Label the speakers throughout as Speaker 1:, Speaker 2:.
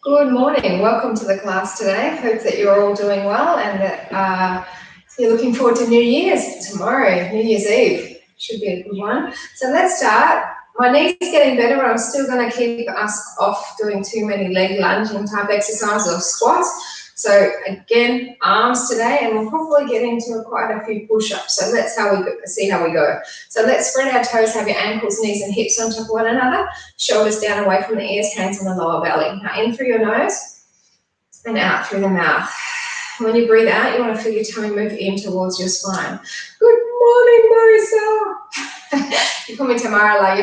Speaker 1: Good morning. Welcome to the class today. Hope that you're all doing well and that you're looking forward to New Year's tomorrow, New Year's Eve. Should be a good one. So let's start. My knee's getting better, but I'm still going to keep us off doing too many leg lunging type exercises or squats. So again, arms today, and we'll probably get into quite a few push-ups. So let's see how we go. So let's spread our toes, have your ankles, knees, and hips on top of one another. Shoulders down away from the ears, hands on the lower belly. Now in through your nose and out through the mouth. When you breathe out, you want to feel your tummy move in towards your spine. Good morning, Marisa. You call me Tamara, I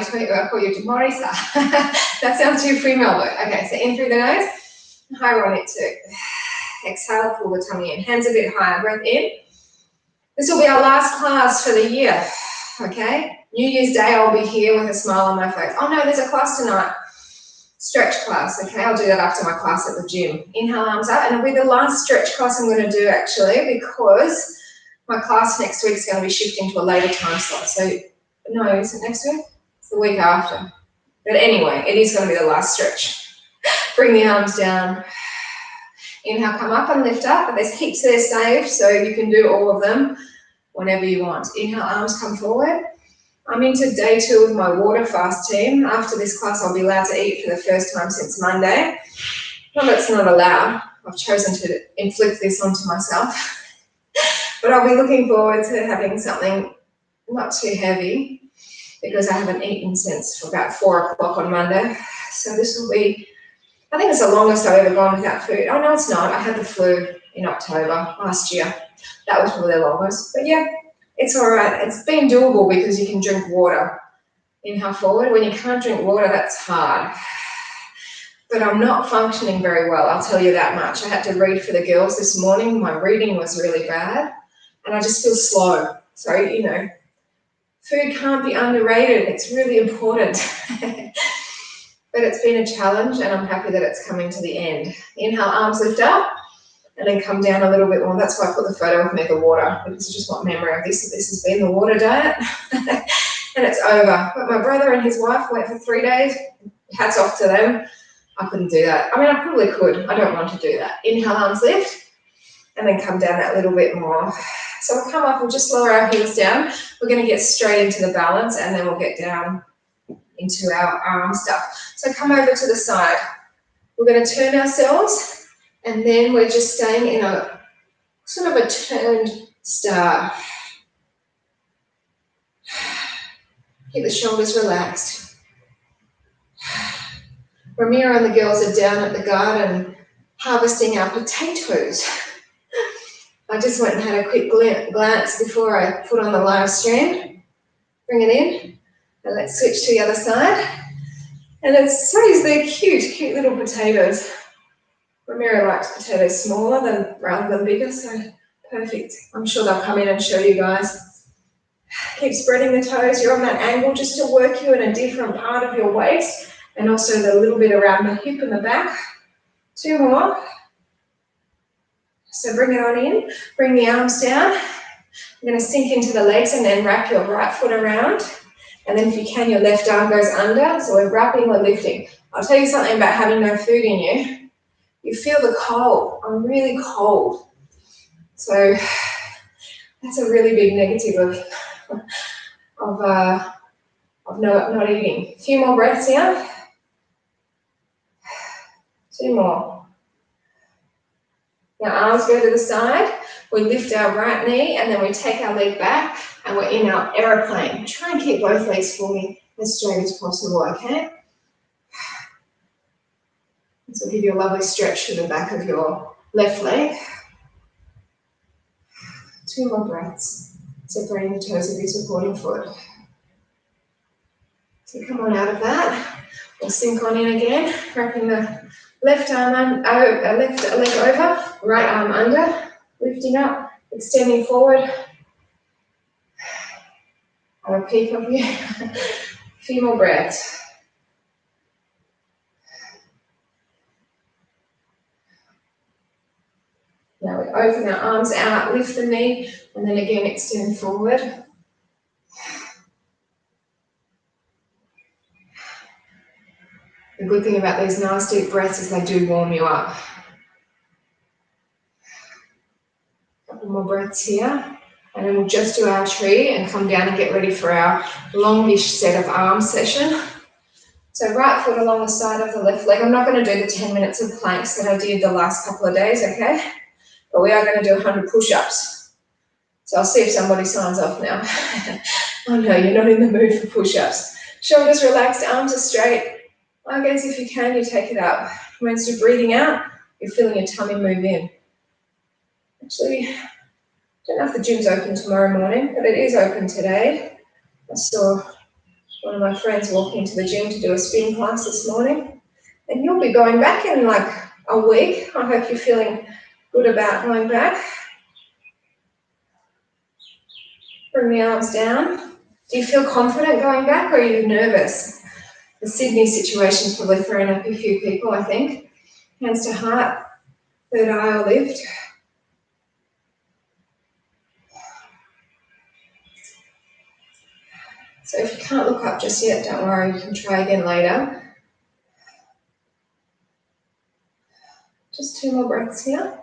Speaker 1: call you Marisa. That sounds too female, but okay. So in through the nose, higher on it too. Exhale, pull the tummy in. Hands a bit higher. Breath in. This will be our last class for the year. Okay. New Year's Day, I'll be here with a smile on my face. Oh no, there's a class tonight. Stretch class, okay? I'll do that after my class at the gym. Inhale, arms up, and it'll be the last stretch class I'm going to do actually because my class next week is going to be shifting to a later time slot. So, no, is it next week? It's the week after. But anyway, it is going to be the last stretch. Bring the arms down. Inhale, come up and lift up, but there's heaps there saved, so you can do all of them whenever you want. Inhale, arms come forward. I'm into day 2 of my water fast team. After this class, I'll be allowed to eat for the first time since Monday. Not that it's not allowed. I've chosen to inflict this onto myself. But I'll be looking forward to having something not too heavy because I haven't eaten since about 4 o'clock on Monday. So this will be, I think it's the longest I've ever gone without food. Oh, no, it's not. I had the flu in October last year. That was probably the longest. But yeah, it's all right. It's been doable because you can drink water. Inhale forward. When you can't drink water, that's hard. But I'm not functioning very well, I'll tell you that much. I had to read for the girls this morning. My reading was really bad, and I just feel slow. So, you know, food can't be underrated. It's really important. But it's been a challenge, and I'm happy that it's coming to the end. Inhale, arms lift up, and then come down a little bit more. That's why I put the photo of me at the water, because I just want memory of this. This has been the water diet, and it's over. But my brother and his wife went for 3 days. Hats off to them. I couldn't do that. I mean, I probably could. I don't want to do that. Inhale, arms lift, and then come down that little bit more. So we'll come up and just lower our heels down. We're going to get straight into the balance, and then we'll get down into our arm stuff. So come over to the side. We're going to turn ourselves, and then we're just staying in a sort of a turned star. Keep the shoulders relaxed. Ramiro and the girls are down at the garden harvesting our potatoes. I just went and had a quick glance before I put on the live stream. Bring it in, and let's switch to the other side. And it's so they're cute little potatoes. Ramiro likes potatoes smaller rather than bigger, so perfect. I'm sure they'll come in and show you guys. Keep spreading the toes. You're on that angle just to work you in a different part of your waist, and also the little bit around the hip and the back. 2 more. So bring it on in. Bring the arms down. You're going to sink into the legs and then wrap your right foot around. And then if you can, your left arm goes under. So we're wrapping, we're lifting. I'll tell you something about having no food in you. You feel the cold. I'm really cold. So that's a really big negative of not eating. A few more breaths here. 2 more. Now arms go to the side. We lift our right knee and then we take our leg back and we're in our aeroplane. Try and keep both legs for me as straight as possible, okay? This will give you a lovely stretch to the back of your left leg. 2 more breaths. Separating the toes of your supporting foot. So come on out of that. We'll sink on in again, wrapping the left arm left leg over, right arm under, lifting up, extending forward. Have a peek of you. A few more breaths. Now we open our arms out, lift the knee, and then again extend forward. Good good thing about these nice deep breaths is they do warm you up. A couple more breaths here. And then we'll just do our tree and come down and get ready for our longish set of arm session. So right foot along the side of the left leg. I'm not going to do the 10 minutes of planks that I did the last couple of days, okay? But we are going to do 100 push-ups. So I'll see if somebody signs off now. Oh no, you're not in the mood for push-ups. Shoulders relaxed, arms are straight. I guess if you can, you take it up. Once you're breathing out, you're feeling your tummy move in. Actually, I don't know if the gym's open tomorrow morning, but it is open today. I saw one of my friends walk into the gym to do a spin class this morning. And you'll be going back in like a week. I hope you're feeling good about going back. Bring the arms down. Do you feel confident going back or are you nervous? The Sydney situation's probably thrown up a few people, I think. Hands to heart, third eye or lift. So if you can't look up just yet, don't worry, you can try again later. Just 2 more breaths here.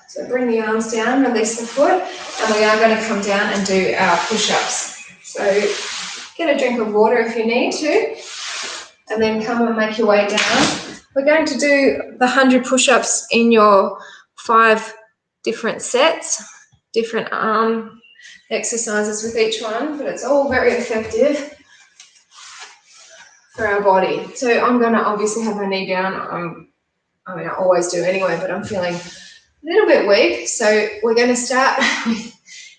Speaker 1: So bring the arms down, release the foot, and we are going to come down and do our push-ups. So get a drink of water if you need to, and then come and make your way down. We're going to do the 100 push-ups in your 5 different sets, different arm exercises with each one, but it's all very effective for our body. So I'm going to obviously have my knee down. I always do anyway, but I'm feeling a little bit weak. So we're going to start with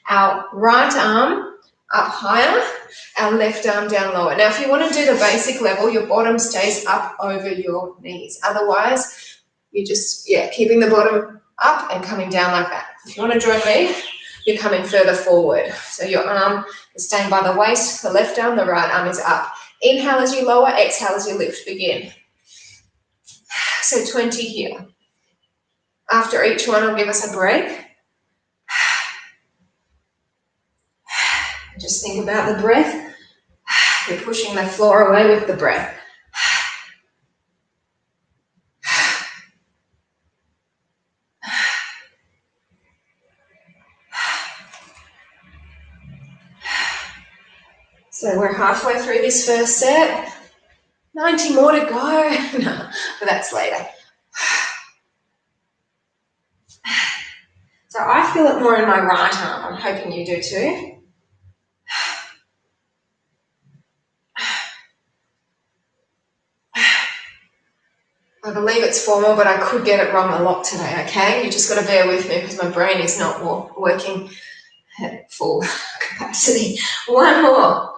Speaker 1: our right arm up higher, our left arm down lower. Now, if you want to do the basic level, your bottom stays up over your knees. Otherwise, you're just, keeping the bottom up and coming down like that. If you want to join me, you're coming further forward. So your arm is staying by the waist, the left arm, the right arm is up. Inhale as you lower, exhale as you lift. Begin. So 20 here. After each one, I'll give us a break. Just think about the breath. You're pushing the floor away with the breath. So we're halfway through this first set. 90 more to go. No, but that's later. So I feel it more in my right arm. I'm hoping you do too. I believe it's formal, but I could get it wrong a lot today, okay? You just got to bear with me because my brain is not working at full capacity. One more.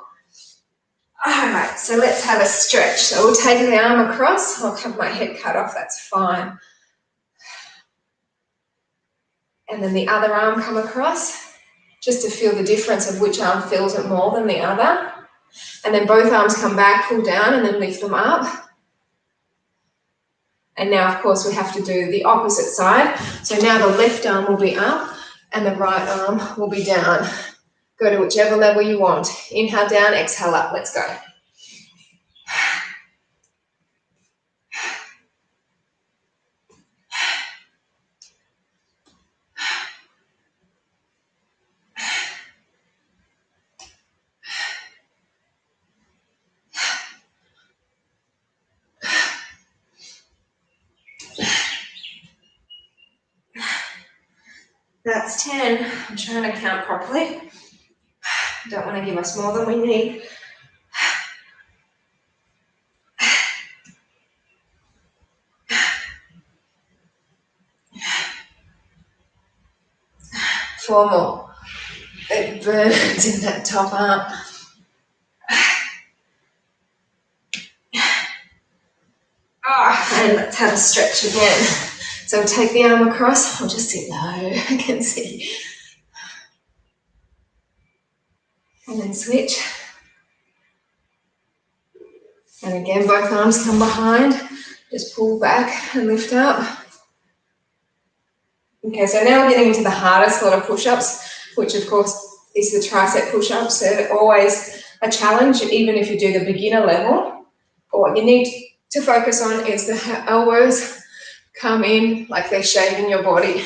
Speaker 1: All right, so let's have a stretch. So we'll take the arm across. I'll have my head cut off, that's fine. And then the other arm come across, just to feel the difference of which arm feels it more than the other. And then both arms come back, pull down, and then lift them up. And now, of course, we have to do the opposite side. So now the left arm will be up and the right arm will be down. Go to whichever level you want. Inhale down, exhale up. Let's go. That's 10. I'm trying to count properly. Don't want to give us more than we need. 4 more. It burns in that top arm. And let's have a stretch again. So we'll take the arm across. I'll just sit low, I can see. And then switch. And again, both arms come behind. Just pull back and lift up. Okay, so now we're getting into the hardest lot of push-ups, which of course is the tricep push-ups. So always a challenge, even if you do the beginner level. But what you need to focus on is the elbows come in like they're shaving your body.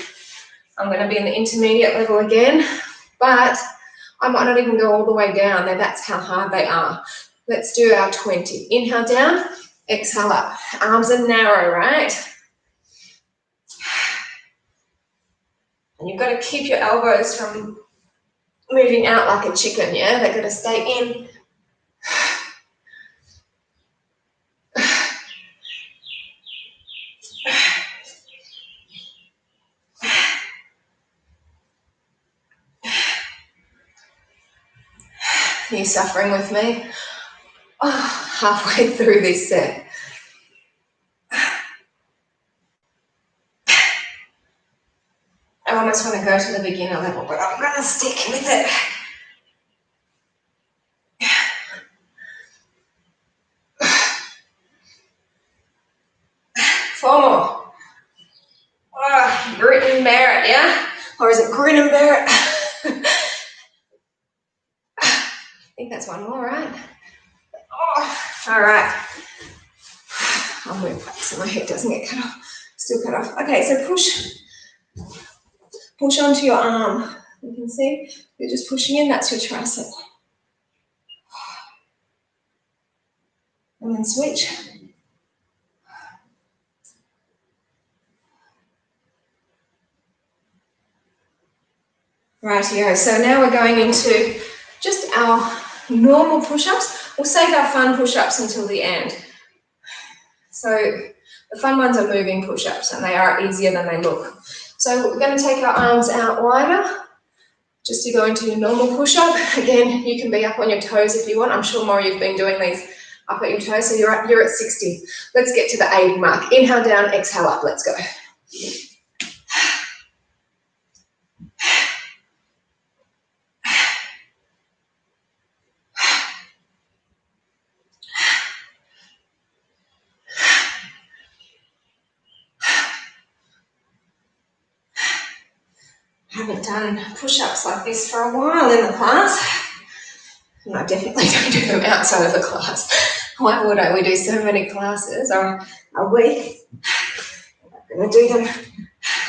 Speaker 1: I'm going to be in the intermediate level again, but I might not even go all the way down. That's how hard they are. Let's do our 20. Inhale down, exhale up. Arms are narrow, right? And you've got to keep your elbows from moving out like a chicken, yeah? They're going to stay in. Are you suffering with me? Oh, halfway through this set. I almost want to go to the beginner level, but I'm going to stick with it. Four more. Oh, grit and bear it, yeah? Or is it grin and bear it? I think that's one more, right? Oh, all right. I'll move back so my head doesn't get cut off. Still cut off. Okay, so push onto your arm. You can see you're just pushing in. That's your tricep. And then switch. Rightio. So now we're going into just our normal push-ups. We'll save our fun push-ups until the end. So the fun ones are moving push-ups, and they are easier than they look. So we're going to take our arms out wider, just to go into your normal push-up. Again, you can be up on your toes if you want. I'm sure more you've been doing these up at your toes, so you're at 60. Let's get to the 80 mark. Inhale down, exhale up. Let's go. Haven't done push-ups like this for a while in the class. And I definitely don't do them outside of the class. Why would I? We do so many classes a week. I'm going to do them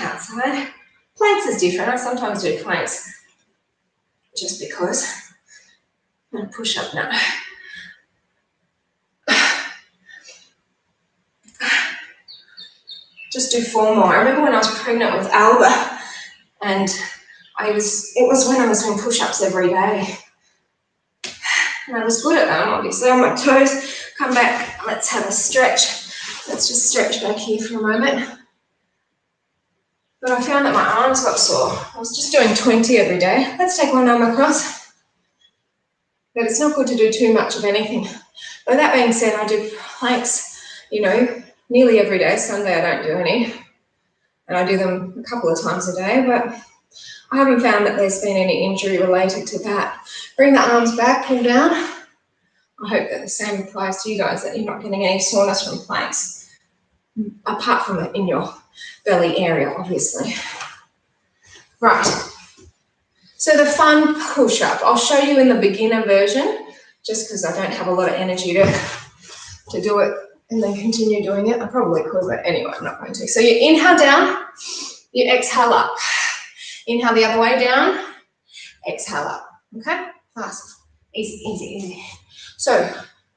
Speaker 1: outside. Planks is different. I sometimes do planks just because. I'm going to push up now. Just do 4 more. I remember when I was pregnant with Alba, and it was when I was doing push-ups every day. And I was good at them, obviously, on my toes. Come back, let's have a stretch. Let's just stretch back here for a moment. But I found that my arms got sore. I was just doing 20 every day. Let's take one arm across. But it's not good to do too much of anything. But that being said, I do planks, nearly every day. Sunday I don't do any. And I do them a couple of times a day, but I haven't found that there's been any injury related to that. Bring the arms back, pull down. I hope that the same applies to you guys, that you're not getting any soreness from planks, apart from it in your belly area, obviously. Right. So the fun push-up, I'll show you in the beginner version, just because I don't have a lot of energy to do it and then continue doing it. I probably could, but anyway, I'm not going to. So you inhale down, you exhale up. Inhale the other way down, exhale up, okay? Fast, easy, easy, easy. So,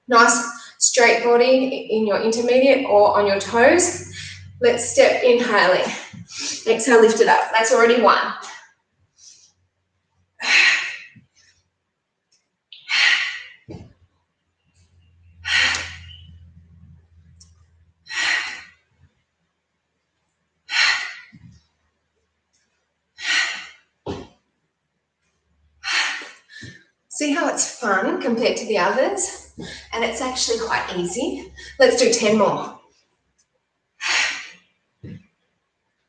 Speaker 1: nice straight body in your intermediate or on your toes. Let's step inhaling. Exhale, lift it up. That's already 1. See how it's fun compared to the others? And it's actually quite easy. Let's do 10 more. I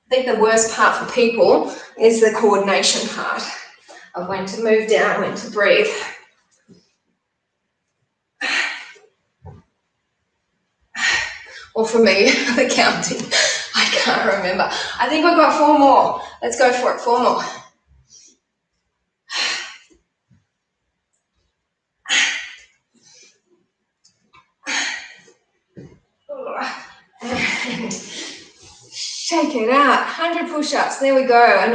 Speaker 1: think the worst part for people is the coordination part of when to move down, when to breathe. Or for me, the counting. I can't remember. I think I've got 4 more. Let's go for it. 4 more. Shake it out. 100 push-ups. There we go. And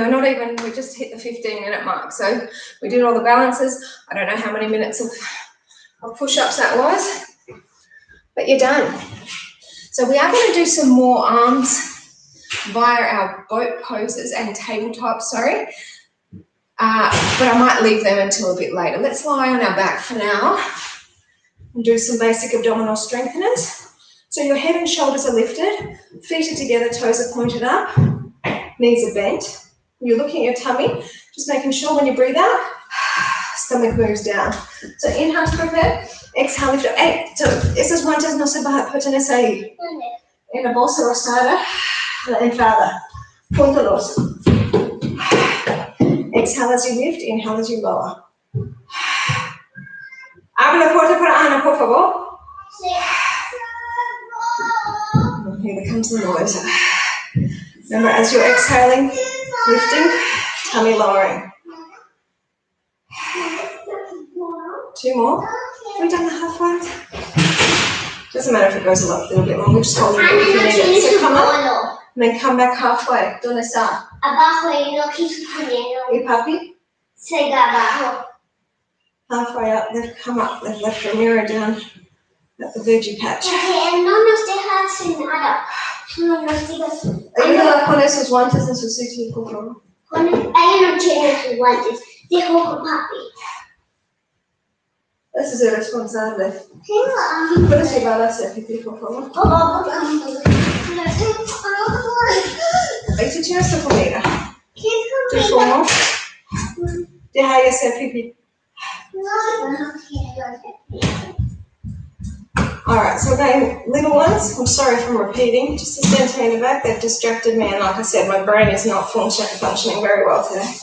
Speaker 1: we just hit the 15-minute mark. So we did all the balances. I don't know how many minutes of push-ups that was, but you're done. So we are going to do some more arms via our boat poses and tabletops, but I might leave them until a bit later. Let's lie on our back for now and do some basic abdominal strengtheners. So your head and shoulders are lifted, feet are together, toes are pointed up, knees are bent. You're looking at your tummy, just making sure when you breathe out, stomach moves down. So inhale to prepare, exhale lift up. So esas guantes no se pertenecen ahí. En la bolsa rosada, la entrada. Póntalos. Exhale as you lift, inhale as you lower. Abre la puerta para Ana, por favor. Here comes the noise. Remember, as you're exhaling, lifting, tummy lowering. 2 more. Have we done the half ones? Doesn't matter if it goes a little bit longer, just hold your breath if you need it. So come up, and then come back halfway. ¿Dónde está?
Speaker 2: Abajo y lo que estoy poniendo.
Speaker 1: ¿Y papi?
Speaker 2: Siga abajo.
Speaker 1: Halfway up, then come up, then left your mirror down at the veggie patch.
Speaker 2: Okay, no nos deja hacer nada. No nos digas.
Speaker 1: Ayúdala con esos guantes en su sitio, por favor.
Speaker 2: Ella no tiene sus guantes. Dejo con papi.
Speaker 1: Ese es el responsable.
Speaker 2: Tengo
Speaker 1: ¿Puedes llevarla a hacer pipí, por favor? Ahí se echa esta comida. ¿Tú cómo? Deja de hacer pipí. Alright, so again, little ones, I'm sorry if I'm repeating, just to stand in the back, they've distracted me, and like I said, my brain is not functioning very well today.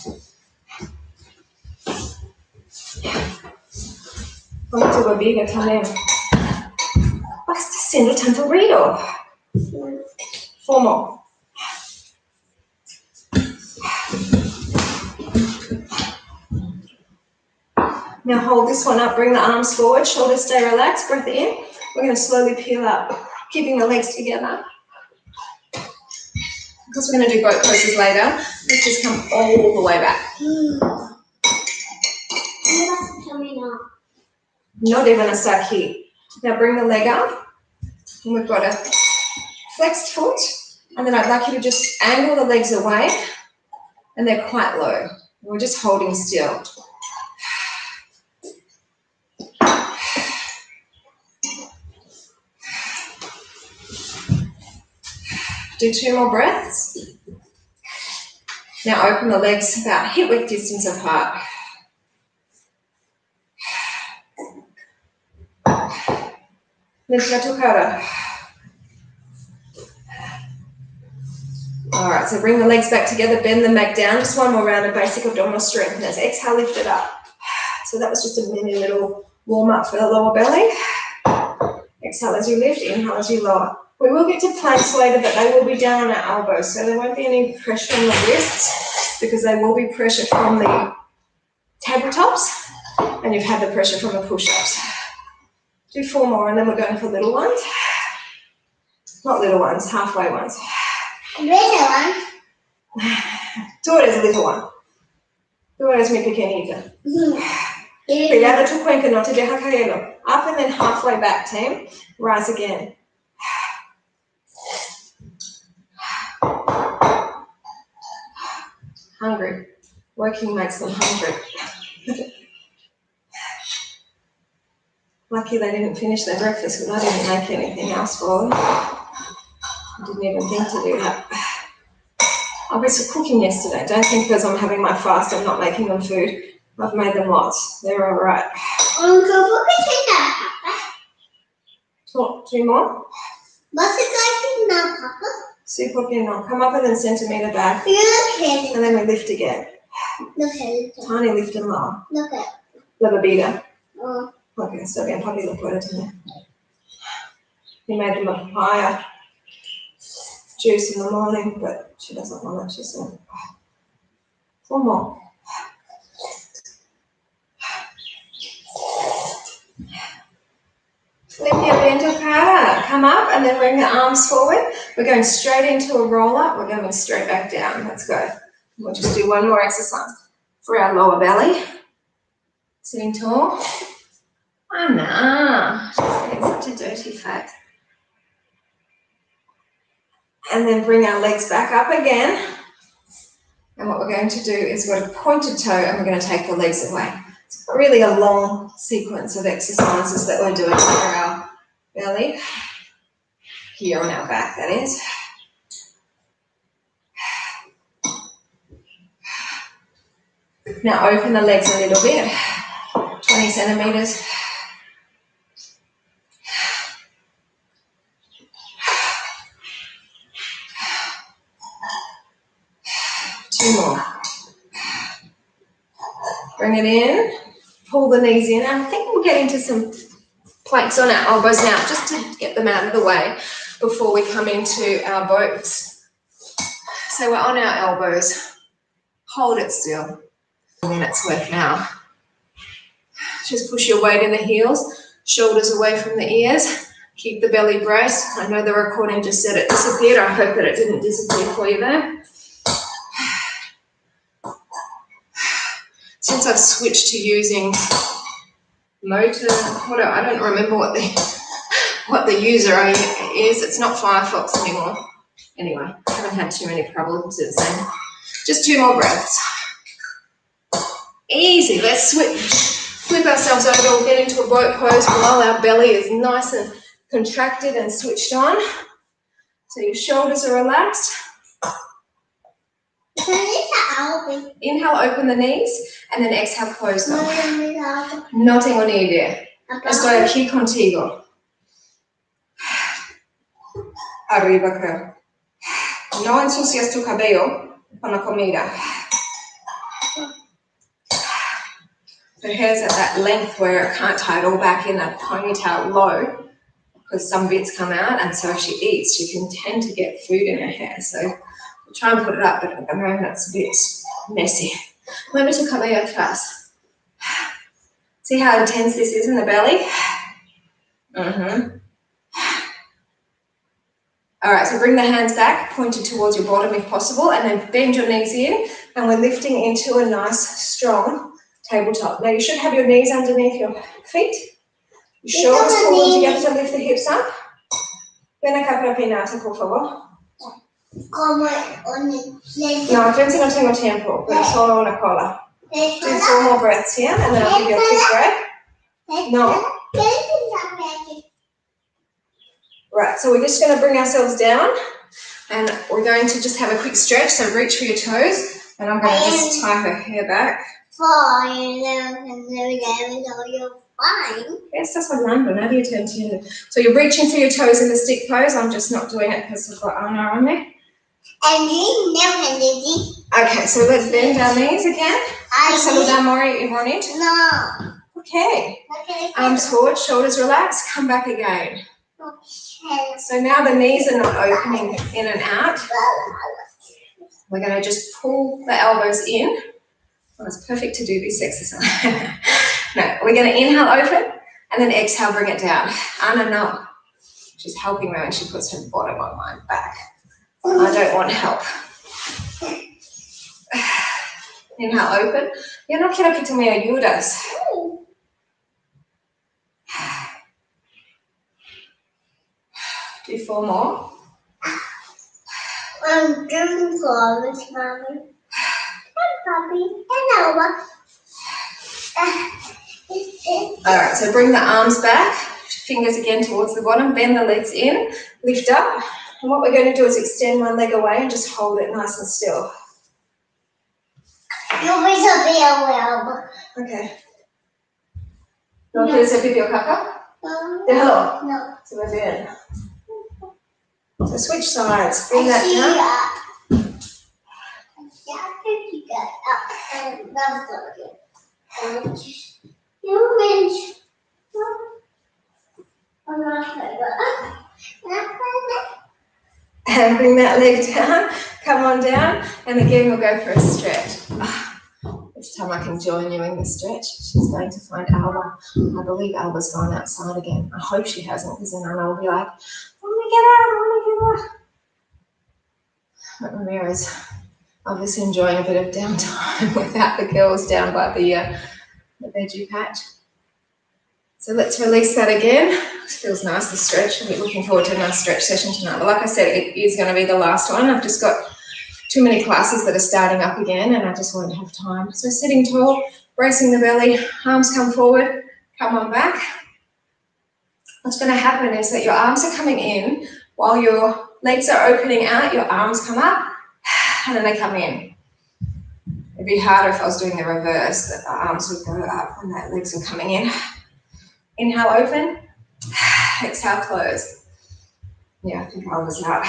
Speaker 1: Come to a bigger time. Basta sendo tanto ruido. 4 more. Now hold this one up, bring the arms forward, shoulders stay relaxed, breath in. We're going to slowly peel up, keeping the legs together. Because we're going to do boat poses later, let's just come all the way back. Not even a start here. Now bring the leg up, and we've got a flexed foot, and then I'd like you to just angle the legs away, and they're quite low. We're just holding still. Do 2 more breaths. Now open the legs about hip-width distance apart. Lift la tu cara. All right, so bring the legs back together, bend them back down. Just 1 more round of basic abdominal strength. As exhale, lift it up. So that was just a mini little warm-up for the lower belly. Exhale as you lift, inhale as you lower. We will get to planks later, but they will be down on our elbows, so there won't be any pressure on the wrists because they will be pressure from the tabletops, and you've had the pressure from the push-ups. Do 4 more, and then we're going for little ones. Not little ones, halfway ones.
Speaker 2: Little one.
Speaker 1: Tú eres little one. Tú eres mi pequeñita. Cuidado tu cuenca, no te deja caerlo. Up and then halfway back, team. Rise again. Hungry. Working makes them hungry. Lucky they didn't finish their breakfast because I didn't make anything else for them. I didn't even think to do that. I was cooking yesterday. Don't think because I'm having my fast I'm not making them food. I've made them lots. They're all right. Talk 2 more. Sí, porque no. Come up and then centimeter back. And then we lift again. Tiny lift and lower. La bebida. Okay, está bien, papi lo puede tener. He made them a papaya juice in the morning, but she doesn't want it, she said. 4 more. Limpia bento cara. Come up and then bring the arms forward. We're going straight into a roll up. We're going straight back down. Let's go. We'll just do one more exercise for our lower belly. Sitting tall. Anna, she's getting such a dirty face. And then bring our legs back up again. And what we're going to do is we've got a pointed toe and we're going to take the legs away. It's really a long sequence of exercises that we're doing for our belly. Here on our back, that is. Now open the legs a little bit. 20 centimeters. Two more. Bring it in. Pull the knees in. And I think we'll get into some planks on our elbows now, just to get them out of the way before we come into our boats. So we're on our elbows. Hold it still. Minutes worth now. Just push your weight in the heels, shoulders away from the ears. Keep the belly braced. I know the recording just said it disappeared. I hope that it didn't disappear for you there. Since I've switched to using motor, I don't remember what the user is. It's not Firefox anymore. Anyway, I haven't had too many problems since then. Just 2 more breaths. Easy. Let's flip ourselves over. We'll get into a boat pose while our belly is nice and contracted and switched on. So your shoulders are relaxed. Inhale, open the knees, and then exhale, close them. No tengo ni idea. Estoy aquí contigo. Arriba, creo. No ensucias tu cabello con la comida. The hair's at that length where it can't tie it all back in a ponytail low because some bits come out, and so if she eats, she can tend to get food in her hair. So we'll try and put it up, but at the moment it's a bit messy. Mueve tu cabello atrás. See how intense this is in the belly? All right, so bring the hands back, pointed towards your bottom if possible, and then bend your knees in, and we're lifting into a nice, strong tabletop. Now you should have your knees underneath your feet. Your shoulders pull together to lift the hips up. Ven acá para peinarte, por favor. No, Jency, no tengo tiempo, pero solo una cola. Do 4 more breaths here, and then I'll give you a quick break. No. Right, so we're just going to bring ourselves down, and we're going to just have a quick stretch. So reach for your toes, and I'm going to just tie her hair back. ¿Qué estás hablando? Nadie te entiende. So you're reaching for your toes in the stick pose. I'm just not doing it because I've got Anna on me. Okay, so let's bend our knees again. Saludamos y bonito.
Speaker 2: No.
Speaker 1: Okay. Arms forward, shoulders relaxed. Come back again.
Speaker 2: Okay.
Speaker 1: So now the knees are not opening in and out. We're going to just pull the elbows in. Well, it's perfect to do this exercise. No, we're going to inhale, open, and then exhale, bring it down. Anna, no. She's helping me when she puts her bottom on my back. I don't want help. Inhale, open. Yo no quiero que tú me ayudas. Do 4 more.
Speaker 2: I'm doing flawless, Mommy. Puppy. Hello.
Speaker 1: All right, so bring the arms back, fingers again towards the bottom, bend the legs in, lift up. And what we're going to do is extend one leg away and just hold it nice and still. Okay. ¿No quieres hacer pipí o caca? Déjalo.
Speaker 2: No.
Speaker 1: Se ve bien. So switch sides, bring that down. And bring that leg down, come on down, and again we'll go for a stretch. each time I can join you in the stretch. She's going to find Alba. I believe Alba's gone outside again. I hope she hasn't, because then Anna will be like, I want to get out. But Ramira's obviously enjoying a bit of downtime without the girls down by the veggie patch. So let's release that again. It feels nice, the stretch. I'm looking forward to a nice stretch session tonight. But like I said, it is going to be the last one. I've just got too many classes that are starting up again, and I just won't have time. So sitting tall, bracing the belly, arms come forward, come on back. What's going to happen is that your arms are coming in while your legs are opening out, your arms come up, and then they come in. It'd be harder if I was doing the reverse, that the arms would go up and the legs are coming in. Inhale, open. Exhale, close. Yeah, I think I was out.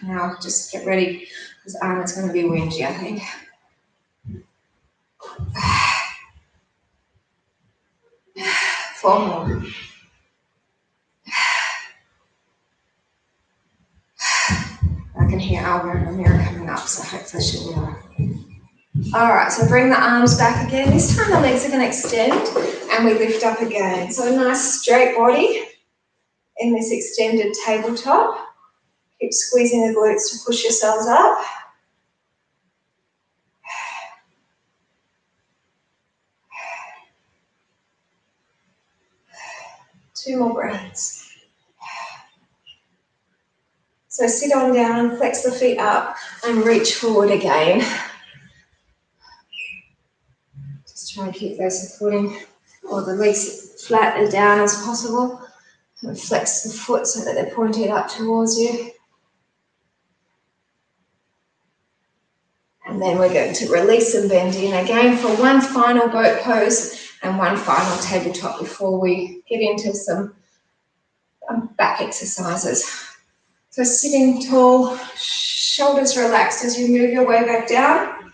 Speaker 1: Now just get ready, because Anna's going to be whingy, I think. 4 more. I can hear Alba and Amira coming up, so hopefully she'll be all right. All right, so bring the arms back again. This time the legs are going to extend and we lift up again. So a nice straight body in this extended tabletop. Keep squeezing the glutes to push yourselves up. Two more breaths. So sit on down, flex the feet up and reach forward again. Just try and keep those supporting or the legs flat and down as possible. And flex the foot so that they're pointed up towards you. And then we're going to release and bend in again for one final boat pose and one final tabletop before we get into some back exercises. So sitting tall, shoulders relaxed as you move your way back down.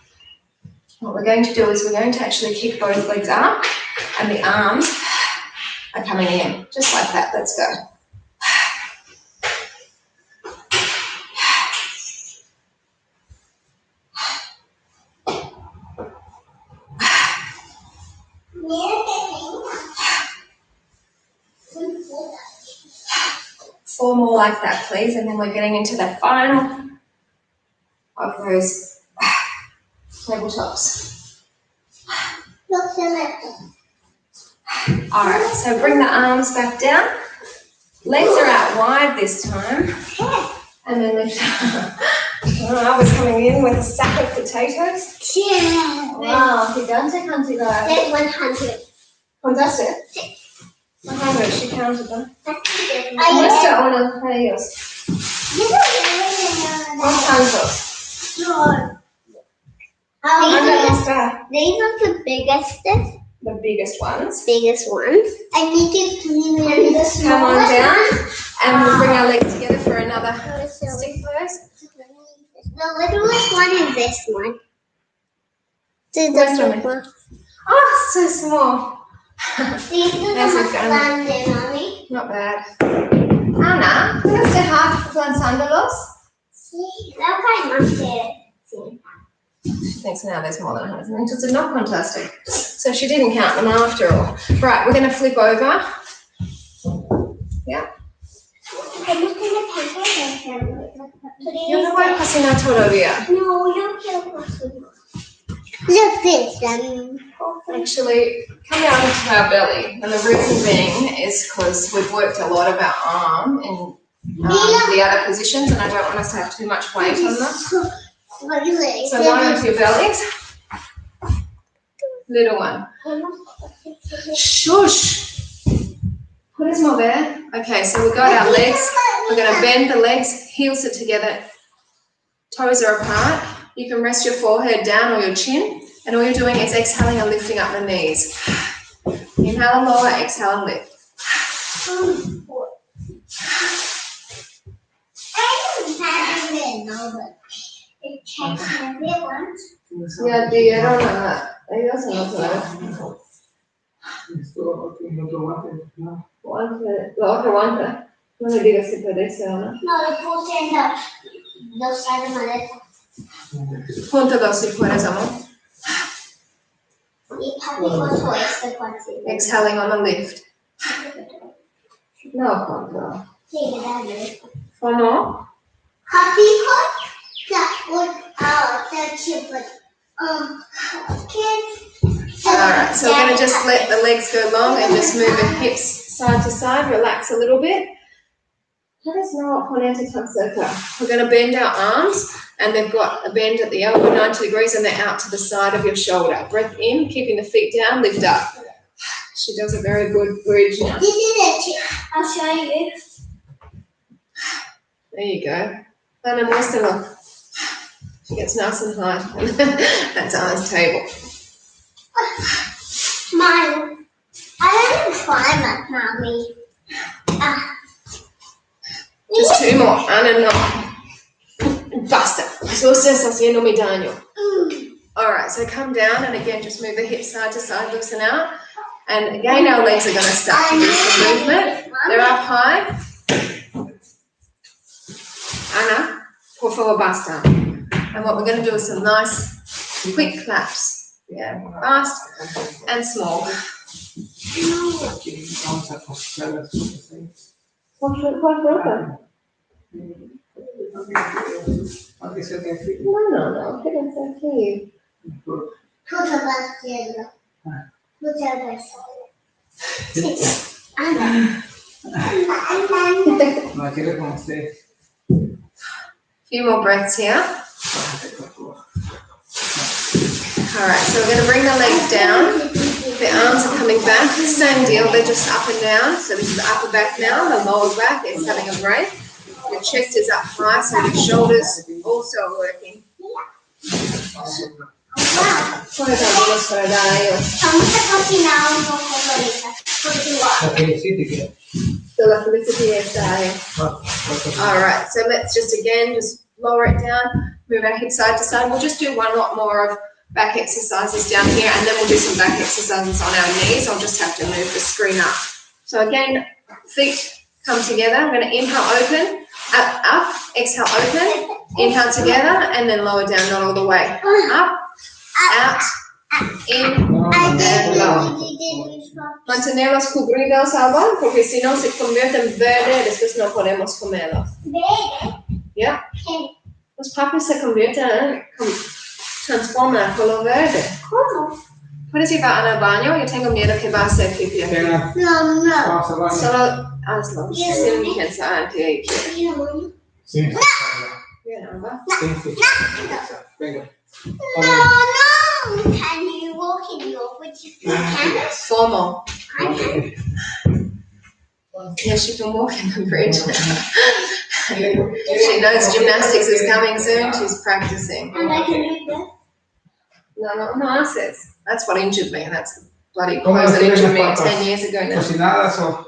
Speaker 1: What we're going to do is we're going to actually kick both legs up and the arms are coming in, just like that. Let's go. Four more like that, please, and then we're getting into the final of those tabletops. All right, so bring the arms back down. Legs are out wide this time. And then lift up. I was coming in with a sack of potatoes.
Speaker 2: Yeah.
Speaker 1: Wow, gigante cantidad.
Speaker 2: There's 100.
Speaker 1: Fantastic. 100, she counted them.
Speaker 2: I
Speaker 1: Muestra uno de ellos. ¿Cuántos?
Speaker 2: No. These are the biggest.
Speaker 1: The biggest ones.
Speaker 2: I need to clean them.
Speaker 1: Come on down, and we'll bring our legs together for another stick pose.
Speaker 2: The littlest one is this one.
Speaker 1: Oh, so small.
Speaker 2: These are the most grandes, Mommy.
Speaker 1: Not bad. Ana, ¿puedes dejar lanzándolos?
Speaker 2: Sí, creo que hay más que 100.
Speaker 1: She thinks now there's more than 100. It's not fantastic. So she didn't count them after all. Right, we're going to flip over. Yeah. Yo no voy a cocinar todavía.
Speaker 2: No, yo quiero cocinar. Look this.
Speaker 1: Actually, come out into our belly. And the reason being is because we've worked a lot of our arm in the other positions, and I don't want us to have too much weight on them. So line up your bellies. Little one. Shush. Puedes mover. Okay, so we've got our legs. We're going to bend the legs, heels are together, toes are apart. You can rest your forehead down or your chin, and all you're doing is exhaling and lifting up the knees. Inhale and lower, exhale and lift. Ya dieron ellos en otro. La otra guante. No le digas si puede ser, ¿no?
Speaker 2: No, lo puse en los side de maleta.
Speaker 1: Póntelo si puedes, amor.
Speaker 2: Y papi foto este cuarto.
Speaker 1: Exhaling on the lift. No, póntelo.
Speaker 2: Sí, gracias.
Speaker 1: One more.
Speaker 2: Happy pot that would that you put kids.
Speaker 1: Alright, so we're going to just let the legs go long and just move the hips side to side, relax a little bit. We're going to bend our arms and they've got a bend at the elbow 90 degrees and they're out to the side of your shoulder. Breath in, keeping the feet down, lift up. She does a very good bridge now.
Speaker 2: This is it. I'll show you.
Speaker 1: There you go. And then muéstralo. She gets nice and high. That's Anna's table.
Speaker 2: Mine. I don't climb up, Mommy.
Speaker 1: Just two more. Anna, no. Basta. Eso estás haciendo mi daño. Alright, so come down and again just move the hips side to side, loosen out. And again our legs are going to start to do some movement. They're up high. Anna, por favor, basta. And what we're going to do is some nice quick claps. Yeah, fast and small. ¿Cuál? No, quédense aquí.
Speaker 2: Puta bastante. Puta bastante.
Speaker 1: Few more breaths here. Alright, so we're going to bring the legs down. The arms are coming back. Same deal, they're just up and down. So this is the upper back now, the lower back is having a break. Your chest is up high, so your shoulders also are working. Alright, so let's just again, just lower it down, move our hips side to side. We'll just do one lot more of back exercises down here and then we'll do some back exercises on our knees. I'll just have to move the screen up. So again, feet come together. I'm going to inhale, open, up, exhale, open, inhale together and then lower down, not all the way. Up, out, in, and lower. Mantenerlos cubridos agua porque si no se convierte en verde, después no podemos comerlos.
Speaker 2: ¿Verde?
Speaker 1: Yeah. Los papis se convierten, transforman a color verde.
Speaker 2: ¿Cómo?
Speaker 1: ¿Puedes llevar al baño? Yo tengo miedo que va a hacer pipí aquí.
Speaker 2: No.
Speaker 1: Solo hazlo. Sin pensar en ti.
Speaker 3: Sí.
Speaker 1: Bien, Amber.
Speaker 3: Venga.
Speaker 2: No. Can you walk in your can?
Speaker 1: Formal.
Speaker 2: I can.
Speaker 1: Yeah, she can walk in the bridge. She knows gymnastics is coming soon. She's practicing.
Speaker 2: And I can do this.
Speaker 1: No haces. That's what injured me. That's the bloody clothes that injured me 10 years ago now.
Speaker 3: ¿Cocinadas o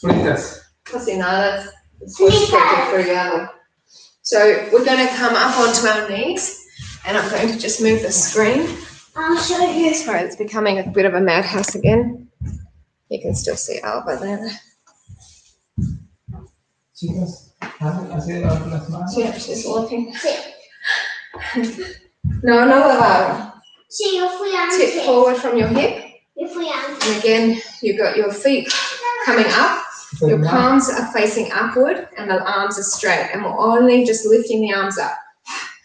Speaker 3: fritas?
Speaker 1: Cocinadas. So we're going to come up onto our knees and I'm going to just move the screen.
Speaker 2: I'll show you.
Speaker 1: Sorry, it's becoming a bit of a madhouse again. You can still see Alba there.
Speaker 3: Chicas, ¿hace las manos?
Speaker 1: Yeah, she's walking.
Speaker 2: Sí.
Speaker 1: No, Lavara.
Speaker 2: Sí, yo fui antes.
Speaker 1: Tip forward from your hip.
Speaker 2: Yo fui antes.
Speaker 1: And again, you've got your feet coming up. Your palms are facing upward and the arms are straight. And we're only just lifting the arms up.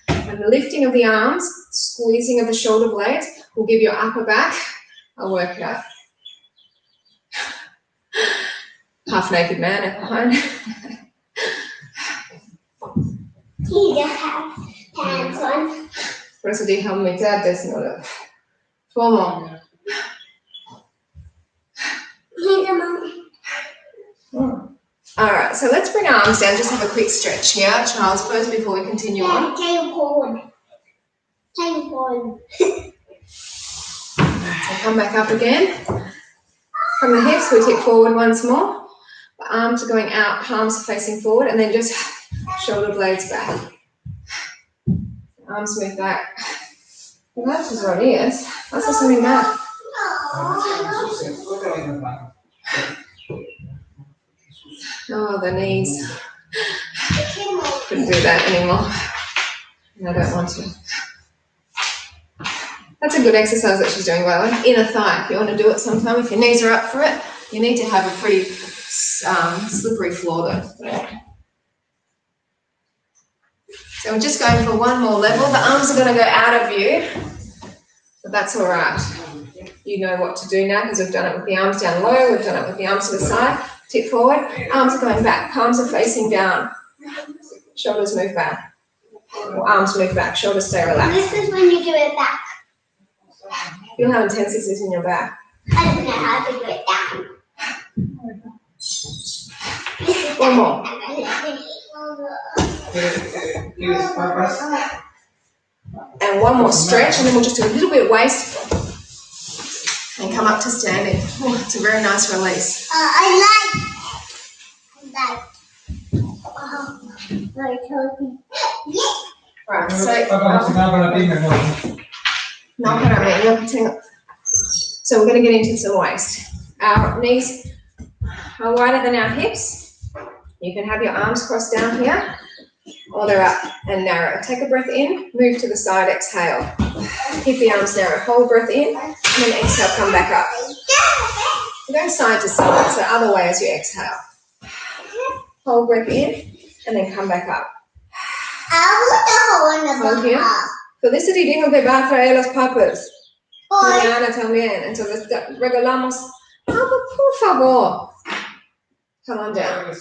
Speaker 1: And the lifting of the arms, squeezing of the shoulder blades will give your upper back a workout. Half naked man at behind.
Speaker 2: He just has pants on.
Speaker 1: Por eso dije a mitad desnudo. Four more.
Speaker 2: He's a monkey.
Speaker 1: All right, so let's bring our arms down. Just have a quick stretch here, Charles, first before we continue on.
Speaker 2: Tail forward. Tail forward.
Speaker 1: So come back up again. From the hips, we tip forward once more. The arms are going out, palms are facing forward, and then just shoulder blades back. Arms move back. Well, that's just what it is. That's just something mad. Oh, the knees. Couldn't do that anymore. And I don't want to. That's a good exercise that she's doing, by the way. Inner thigh. If you want to do it sometime, if your knees are up for it, you need to have a pretty slippery floor though. So we're just going for one more level. The arms are going to go out of view, but that's all right. You know what to do now because we've done it with the arms down low, we've done it with the arms to the side, tip forward, arms are going back, palms are facing down, shoulders move back, or arms move back, shoulders stay relaxed.
Speaker 2: This is when you do it back.
Speaker 1: You'll have intensities in your back.
Speaker 2: I don't know how to do it down.
Speaker 1: One more. And one more stretch, and then we'll just do a little bit of waist and come up to standing. Oh, it's a very nice release.
Speaker 2: I like.
Speaker 1: Right, so we're going to get into some waist. Our knees are wider than our hips. You can have your arms crossed down here, or they're up and narrow. Take a breath in, move to the side, exhale. Keep the arms narrow, hold breath in, and then exhale, come back up. We're going side to side, so other way as you exhale. Hold breath in, and then come back up. Hold here. Felicity dijo que va a traer los papas. Mañana también. Entonces regalamos. Por favor. Come on down.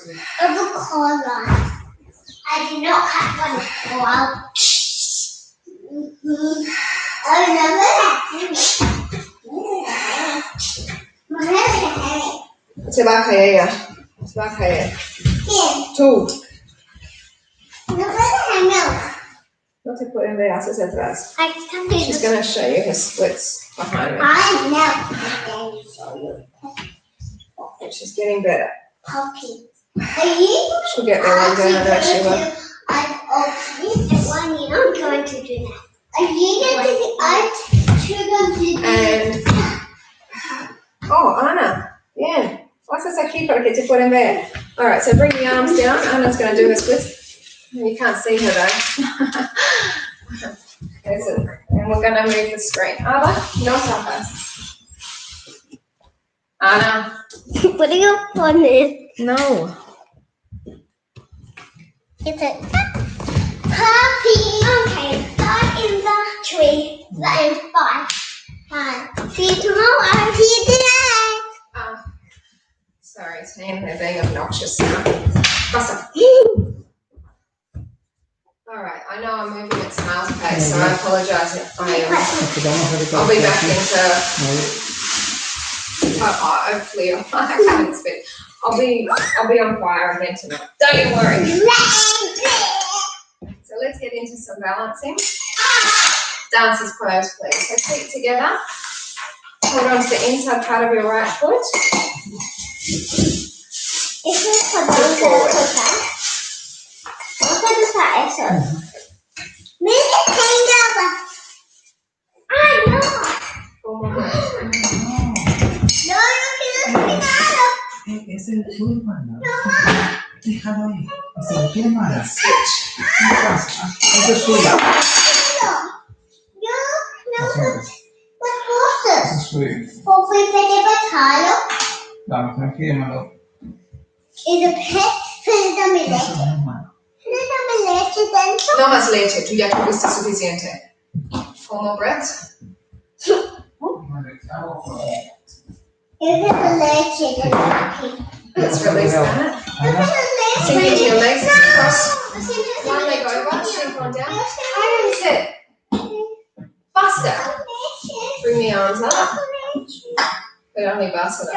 Speaker 2: I did not have one go out.
Speaker 1: Se va a caer. Se va a caer. Tú. No te pueden ver hacia atrás. She's going to show you her splits behind me. And she's getting better. She'll get there one day, I know she will.
Speaker 2: I'm going to do that. Are you going to do that?
Speaker 1: And, oh, Anna, bien. Haces aquí para que te pueden ver. All right, so bring the arms down. Anna's going to do her splits. You can't see her though. Okay, so, and we're going to move the screen. Anna, no tapas. Anna.
Speaker 2: Putting up on it.
Speaker 1: No.
Speaker 2: It's a puppy. Okay, start in the tree. That is 5. See you tomorrow. I'll see you today.
Speaker 1: Sorry, Sam, they're being obnoxious now. Awesome. All right, I know I'm moving at snail's pace, so I apologise if I'll be back into. Hopefully, I can't speak. I'll be on fire again tonight. Don't you worry. So let's get into some balancing. Dancers pose, please. So feet together. Hold on to the inside part of your right foot.
Speaker 3: Es el turno. Déjalo ahí. O sea, ¿qué más? ¿Qué pasa? Eso es suyo. Eso es suyo. Vamos, tranquilo.
Speaker 1: No más leche, tú ya tuviste suficiente. 4 more breaths. Let's release that. Sink into your legs, cross one leg over, sink on down. Higher and sit. Faster. Bring the arms up. Pero only vas a la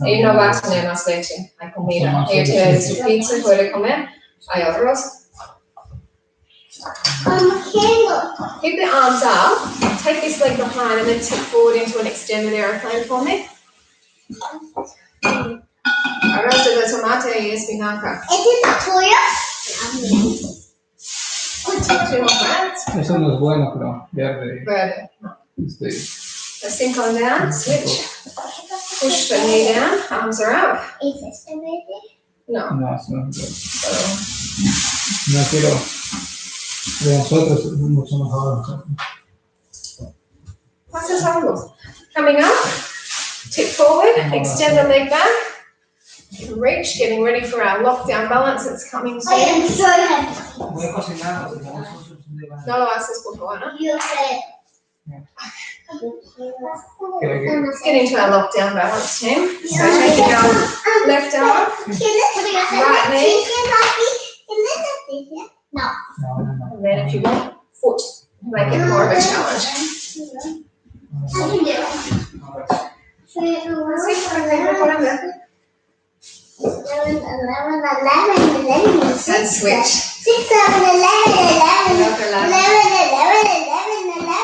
Speaker 1: y no vas a tener más leche. Hay comida. Ella tiene su pizza, puede comer. Hay arroz. Keep the arms up. Take this leg behind and then tip forward into an extended aeroplane for me. Arroz de tomate y espinaca.
Speaker 3: Eso no es bueno, pero verde.
Speaker 1: Verde.
Speaker 3: Sí.
Speaker 1: Let's sink on down, switch. Push the knee down, arms are up. No.
Speaker 3: No, eso no es
Speaker 1: So,
Speaker 3: no quiero. De nosotros es mucho mejor.
Speaker 1: how's this angle? Coming up, tip forward, extend the leg back, reach, getting ready for our lockdown balance that's coming
Speaker 2: I am
Speaker 1: soon.
Speaker 2: so happy.
Speaker 3: Voy a cocinar, porque como eso es un debate.
Speaker 1: No lo haces por favor, ¿no?
Speaker 2: You said.
Speaker 1: Let's get into our lockdown balance, team. So taking our left arm, right knee,
Speaker 2: No.
Speaker 3: No.
Speaker 1: and then if you want, foot. Make it more of a challenge.
Speaker 2: I can do it.
Speaker 1: And switch.
Speaker 2: 6, 7, 11, 11, 11,
Speaker 1: Another
Speaker 2: 11,
Speaker 1: 11.
Speaker 2: 11, 11, 11.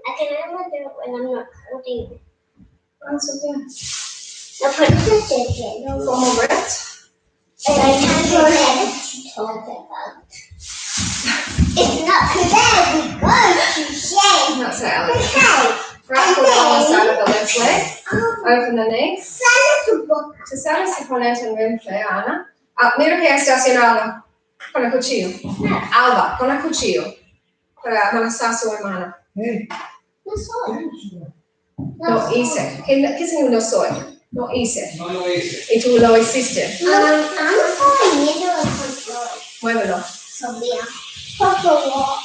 Speaker 2: I can never do it when I'm not holding.
Speaker 1: That's okay.
Speaker 2: The princess is it.
Speaker 1: 4 more breaths.
Speaker 2: And I can't go ahead to talk about. It's not today, we go to shame.
Speaker 1: Not so elegant.
Speaker 2: Okay.
Speaker 1: Right foot on the side of the left leg. Open the knees.
Speaker 2: Sana to book.
Speaker 1: Ci sarà si ponete in mente, Ana. Mira che sta haciendo algo con el cuchillo. Alba, con el cuchillo. Para amasar su hermana.
Speaker 3: Hey,
Speaker 2: No soy.
Speaker 1: No hice. ¿Qué significa no soy? No hice.
Speaker 3: no lo hice.
Speaker 1: Y tú lo hiciste.
Speaker 2: I'm sorry, you don't control.
Speaker 1: Muévelo.
Speaker 2: Sofía. Por favor.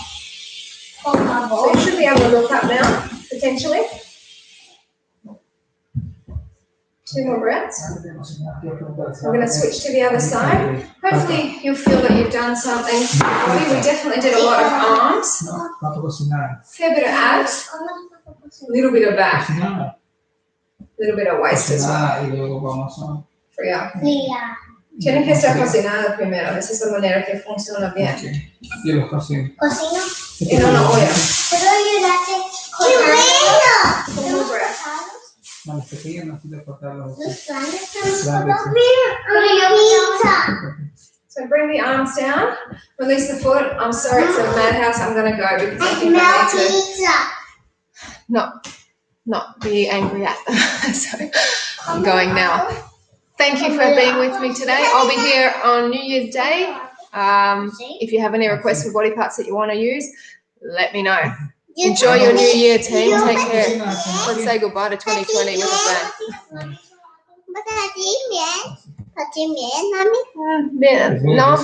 Speaker 2: Por
Speaker 1: So
Speaker 2: favor.
Speaker 1: you should be able to look up now, potentially. 2 more breaths. We're going to switch to the other side. Hopefully you'll feel that you've done something. We definitely did a lot of arms,
Speaker 3: No, no cocinar.
Speaker 1: fair bit of abs, a little bit of back,
Speaker 3: Cocinar.
Speaker 1: a little bit of waist as well.
Speaker 3: Cocinar y luego vamos a.
Speaker 1: Fría.
Speaker 2: Mira.
Speaker 1: Tienen que estar cocinadas primero, esa es la manera que funciona bien.
Speaker 3: Okay. Yo los cocino.
Speaker 2: Cocino.
Speaker 1: En una olla.
Speaker 2: Puedo ayudarte con ¡qué bueno!
Speaker 1: One more breath.
Speaker 3: No, los pequeños no quiero cortarlos.
Speaker 2: Los grandes
Speaker 3: Grandes,
Speaker 2: están
Speaker 3: sí.
Speaker 2: pero yo pizza.
Speaker 1: So bring the arms down, release the foot. I'm sorry, it's a madhouse. I'm going to go because I
Speaker 2: I
Speaker 1: think I
Speaker 2: smell
Speaker 1: need to
Speaker 2: pizza.
Speaker 1: not be angry at them. So I'm going now. Thank you for being with me today. I'll be here on New Year's Day. If you have any requests for body parts that you want to use, let me know. Enjoy your new year, team. Take care. Let's say goodbye to 2020 with a bang.
Speaker 2: But I didn't, Mommy.
Speaker 1: No.